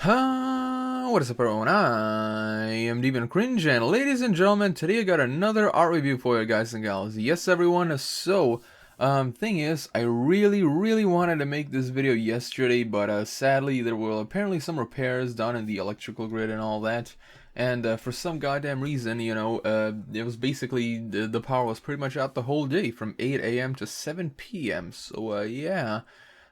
What is up everyone, I am DeviantCringe, and ladies and gentlemen, today I got another art review for you guys and gals. Yes everyone, so, thing is, I really wanted to make this video yesterday, but sadly there were apparently some repairs done in the electrical grid and all that. And for some goddamn reason, it was basically, the power was pretty much out the whole day, from 8 AM to 7 PM, so yeah.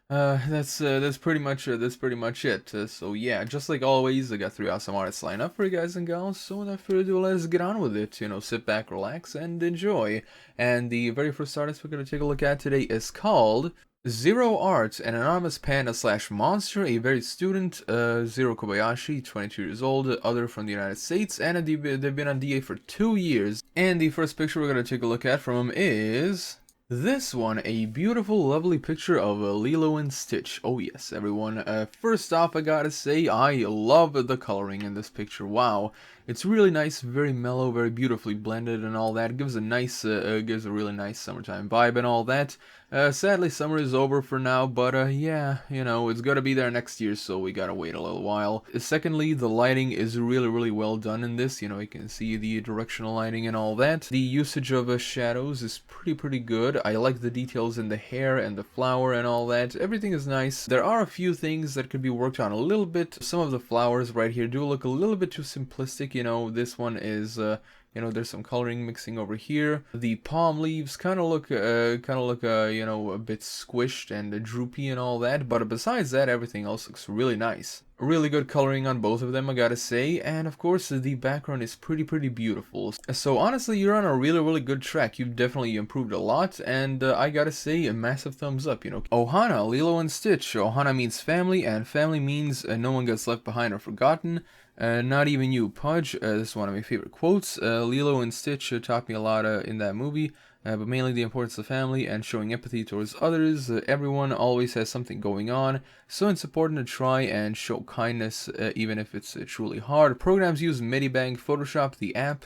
That's pretty much it. So yeah, just like always, I got 3 awesome artists lined up for you guys and gals. So without further ado, let's get on with it. Sit back, relax, and enjoy. And the very first artist we're gonna take a look at today is called Zero Art, an anonymous panda slash monster, a very student, Zero Kobayashi, 22 years old, other from the United States, and they've been on DA for 2 years. And the first picture we're gonna take a look at from him is this one, a beautiful, lovely picture of Lilo and Stitch. Oh yes, everyone. First off, I gotta say, I love the coloring in this picture. Wow, it's really nice, very mellow, very beautifully blended, and all that. It gives a really nice summertime vibe and all that. Sadly, summer is over for now, but yeah, it's gotta be there next year, so we gotta wait a little while. Secondly, the lighting is really well done in this. You can see the directional lighting and all that. The usage of shadows is pretty good. I like the details in the hair and the flower and all that. Everything is nice. There are a few things that could be worked on a little bit. Some of the flowers right here do look a little bit too simplistic. This one is there's some coloring mixing over here. The palm leaves kind of look a bit squished and droopy and all that, but besides that, everything else looks really nice. Really good coloring on both of them, I gotta say, and of course the background is pretty beautiful. So honestly, you're on a really good track. You've definitely improved a lot, and I gotta say, a massive thumbs up. Ohana, Lilo and Stitch. Ohana means family, and family means no one gets left behind or forgotten. Not even you, Pudge. This is one of my favorite quotes. Lilo and Stitch taught me a lot in that movie, but mainly the importance of family and showing empathy towards others. Everyone always has something going on, so it's important to try and show kindness, even if it's truly hard. Programs use Medibang Photoshop, the app.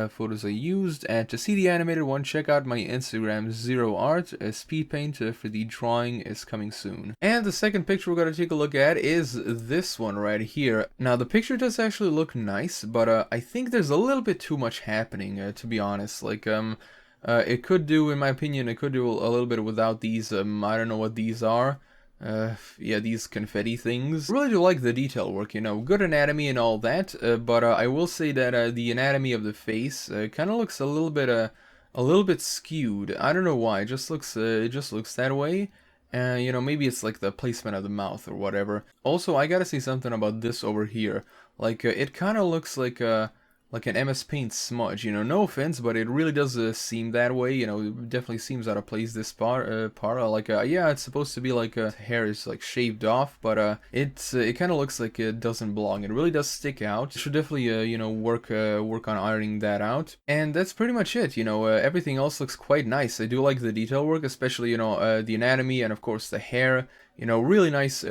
Photos are used, and to see the animated one, check out my Instagram, Zero Art. Speed paint for the drawing is coming soon. And the second picture we're going to take a look at is this one right here. Now the picture does actually look nice, but I think there's a little bit too much happening, to be honest. It could do, in my opinion, it could do a little bit without these, I don't know what these are. Yeah, these confetti things. Really do like the detail work, good anatomy and all that, but I will say that the anatomy of the face kind of looks a little bit skewed. I don't know why, it just looks that way. Maybe it's like the placement of the mouth or whatever. Also, I gotta say something about this over here. It kind of looks like an MS Paint smudge, no offense, but it really does seem that way, it definitely seems out of place, this part, yeah, it's supposed to be like hair is like shaved off, but it kind of looks like it doesn't belong. It really does stick out. Should definitely, work on ironing that out. And that's pretty much it, everything else looks quite nice. I do like the detail work, especially, the anatomy and of course the hair. Really nice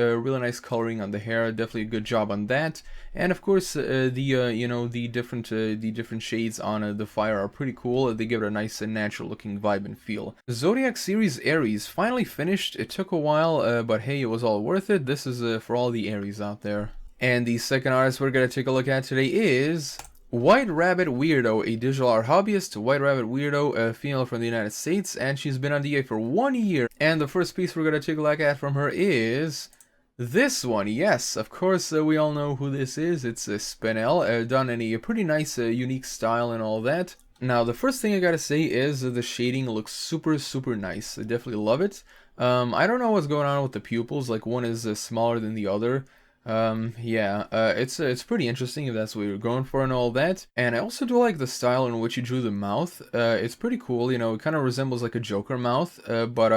coloring on the hair. Definitely a good job on that. And of course, the different shades on the fire are pretty cool. They give it a nice and natural looking vibe and feel. Zodiac series Aries finally finished. It took a while, but hey, it was all worth it. This is for all the Aries out there. And the second artist we're gonna take a look at today is White Rabbit Weirdo, a digital art hobbyist. White Rabbit Weirdo, a female from the United States, and she's been on DA for 1 year. And the first piece we're going to take a look at from her is this one. Yes, of course, we all know who this is. It's Spinel, done in a pretty nice, unique style and all that. Now, the first thing I gotta say is the shading looks super nice. I definitely love it. I don't know what's going on with the pupils, like one is smaller than the other. Yeah, it's pretty interesting if that's what you're going for and all that. And I also do like the style in which you drew the mouth. It's pretty cool, it kind of resembles like a Joker mouth, but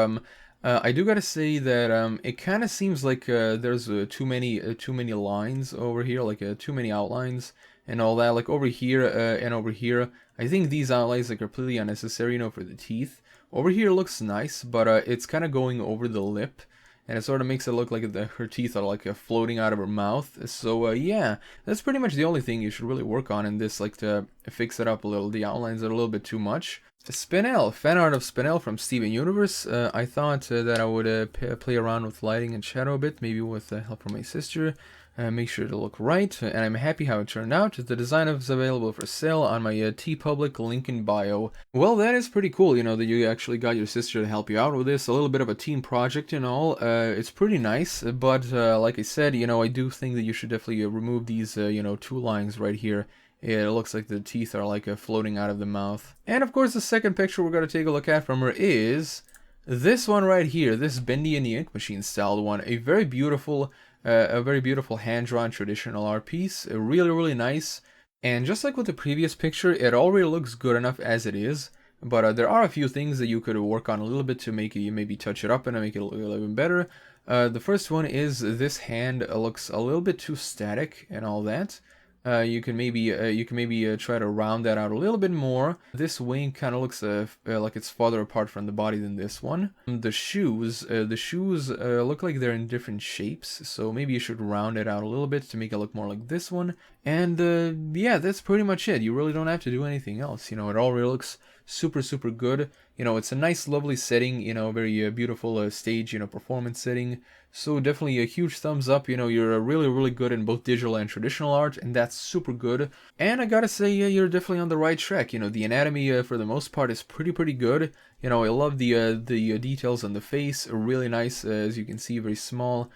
I do gotta say that it kind of seems like there's too many lines over here, like too many outlines and all that, like over here and over here. I think these outlines are completely unnecessary, for the teeth. Over here looks nice, but it's kind of going over the lip. And it sort of makes it look like her teeth are like floating out of her mouth. So yeah, that's pretty much the only thing you should really work on in this, like to fix it up a little. The outlines are a little bit too much. Spinel, fan art of Spinel from Steven Universe. I thought that I would play around with lighting and shadow a bit, maybe with help from my sister. make sure to look right, and I'm happy how it turned out. The design is available for sale on my TeePublic link in bio. Well, that is pretty cool, you know, that you actually got your sister to help you out with this. A little bit of a team project and all. It's pretty nice, but like I said, you know, I do think that you should definitely remove these, you know, two lines right here. It looks like the teeth are like floating out of the mouth. And of course, the second picture we're going to take a look at from her is this one right here, this Bendy and the Ink Machine styled one. A very beautiful hand-drawn traditional art piece. Really nice. And just like with the previous picture, it already looks good enough as it is. But there are a few things that you could work on a little bit to make it, maybe touch it up and make it look a little bit better. The first one is this hand looks a little bit too static and all that. You can maybe try to round that out a little bit more. This wing kind of looks like it's farther apart from the body than this one. The shoes look like they're in different shapes, so maybe you should round it out a little bit to make it look more like this one. And yeah, that's pretty much it. You really don't have to do anything else. You know, it already looks super good. You know, it's a nice, lovely setting. You know, very beautiful stage. You know, performance setting. So definitely a huge thumbs up. You know, you're really good in both digital and traditional art, and that's super good. And I gotta say, you're definitely on the right track. You know, the anatomy for the most part is pretty good. You know, I love the details on the face. Really nice, as you can see, very small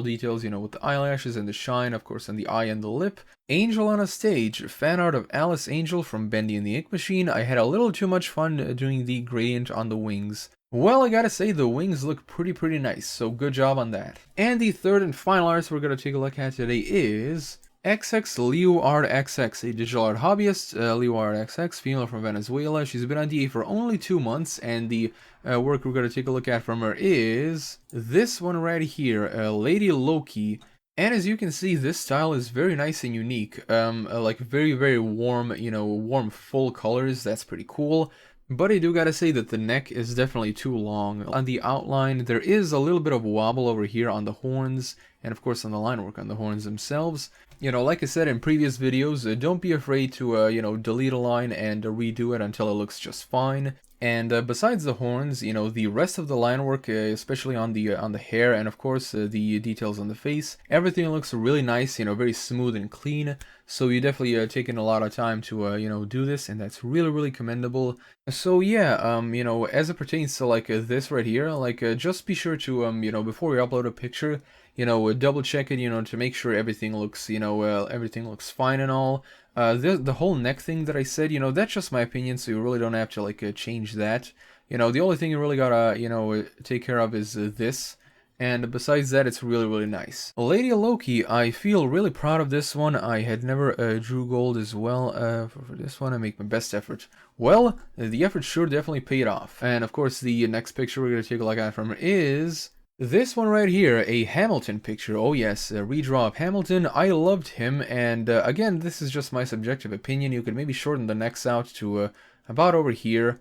details. You know, with the eyelashes and the shine, of course, on the eye and the lip. Angel on a stage, fan art of Alice Angel from Bendy and the Ink Machine. I had a little too much fun doing the gradient on the wings. Well, I gotta say, the wings look pretty nice, so good job on that. And the third and final artist we're gonna take a look at today is XX Liu Art XX, a digital art hobbyist. Liu Art XX, female from Venezuela. She's been on DA for only 2 months, and the work we're gonna take a look at from her is this one right here, Lady Loki. And as you can see, this style is very nice and unique. Like very warm, you know, warm full colors. That's pretty cool. But I do gotta say that the neck is definitely too long. On the outline, there is a little bit of wobble over here on the horns, and of course on the line work on the horns themselves. You know, like I said in previous videos, don't be afraid to, you know, delete a line and redo it until it looks just fine. And besides the horns, you know, the rest of the line work, especially on the hair, and of course the details on the face, everything looks really nice. You know, very smooth and clean. So you definitely taken a lot of time to you know, do this, and that's really commendable. So yeah, you know, as it pertains to like this right here, like just be sure to you know, before you upload a picture, you know, double check it, you know, to make sure everything looks, you know, everything looks fine and all. The whole neck thing that I said, you know, that's just my opinion, so you really don't have to like change that. You know, the only thing you really gotta, you know, take care of is this. And besides that, it's really nice. Lady Loki, I feel really proud of this one. I had never drew gold as well. For this one, I make my best effort. Well, the effort sure definitely paid off. And of course, the next picture we're going to take a look at from her is this one right here, a Hamilton picture. Oh yes, a redraw of Hamilton. I loved him, and again, this is just my subjective opinion. You could maybe shorten the necks out to about over here.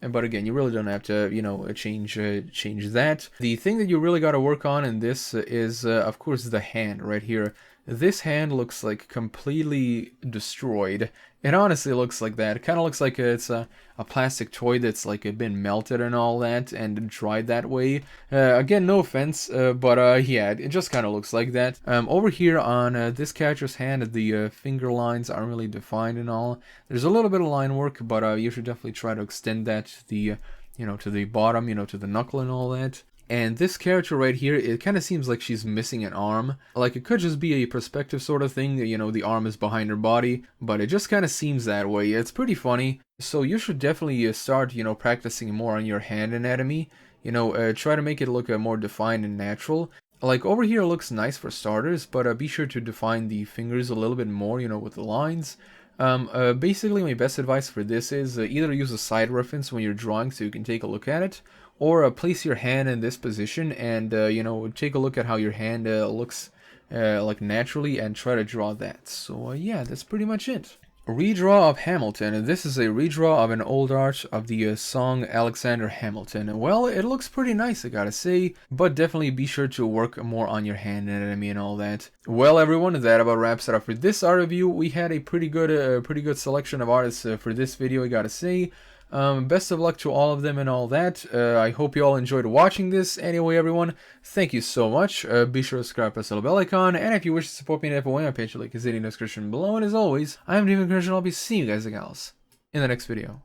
But again, you really don't have to, you know, change that. The thing that you really got to work on in this is, of course, the hand right here. This hand looks like completely destroyed. It honestly looks like that. It kind of looks like it's a plastic toy that's like been melted and all that and dried that way. Again, no offense, but yeah, it just kind of looks like that. Over here on this character's hand, the finger lines aren't really defined and all. There's a little bit of line work, but you should definitely try to extend that to the, you know, to the bottom, you know, to the knuckle and all that. And this character right here, it kind of seems like she's missing an arm. Like, it could just be a perspective sort of thing, you know, the arm is behind her body, but it just kind of seems that way. It's pretty funny. So you should definitely start, you know, practicing more on your hand anatomy. You know, try to make it look more defined and natural. Like, over here it looks nice for starters, but be sure to define the fingers a little bit more, you know, with the lines. Basically, my best advice for this is either use a side reference when you're drawing so you can take a look at it, or place your hand in this position and, you know, take a look at how your hand looks like naturally and try to draw that. So, yeah, that's pretty much it. Redraw of Hamilton. This is a redraw of an old art of the song Alexander Hamilton. Well, it looks pretty nice, I gotta say, but definitely be sure to work more on your hand anatomy and all that. Well, everyone, that about wraps it up for this art review. We had a pretty good selection of artists for this video, I gotta say. Best of luck to all of them and all that. I hope you all enjoyed watching this. Anyway, everyone, thank you so much. Be sure to subscribe, press the little bell icon, and if you wish to support me in any way, my page link is in the description below. And as always, I'm DeviantCringe, and I'll be seeing you guys and gals in the next video.